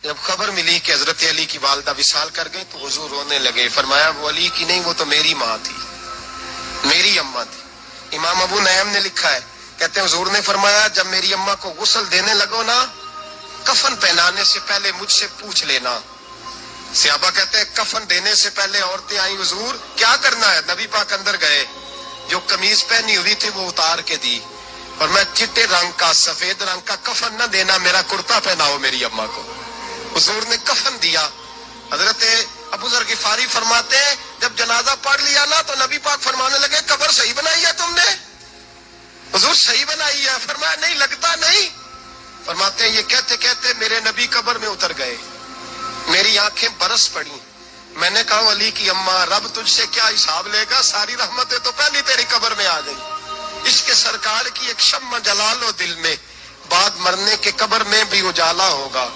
جب خبر ملی کہ حضرت علی کی والدہ وصال کر گئی تو حضور رونے لگے. فرمایا وہ علی کی نہیں، وہ تو میری ماں تھی، میری اماں تھی. امام ابو نعیم نے لکھا ہے، کہتے ہیں حضور نے فرمایا جب میری اماں کو غسل دینے لگو نا، کفن پہنانے سے پہلے مجھ سے پوچھ لینا. صحابہ کہتے ہیں کفن دینے سے پہلے عورتیں آئیں، حضور کیا کرنا ہے؟ نبی پاک اندر گئے، جو قمیض پہنی ہوئی تھی وہ اتار کے دی، اور میں چٹے رنگ کا سفید رنگ کا کفن نہ دینا، میرا کرتا پہناؤ میری اماں کو. حضور نے کفن دیا. حضرت ابو ذر غفاری فرماتے ہیں جب جنازہ پڑھ لیا نا تو نبی پاک فرمانے لگے قبر صحیح بنائی ہے تم نے؟ حضور صحیح بنائی ہے. فرمایا نہیں لگتا نہیں. فرماتے ہیں یہ کہتے کہتے میرے نبی قبر میں اتر گئے، میری آنکھیں برس پڑی. میں نے کہا علی کی اماں رب تجھ سے کیا حساب لے گا، ساری رحمتیں تو پہلی تیری قبر میں آ گئی. عشق سرکار کی ایک شمع جلا لو دل میں، بعد مرنے کے قبر میں بھی اجالا ہوگا.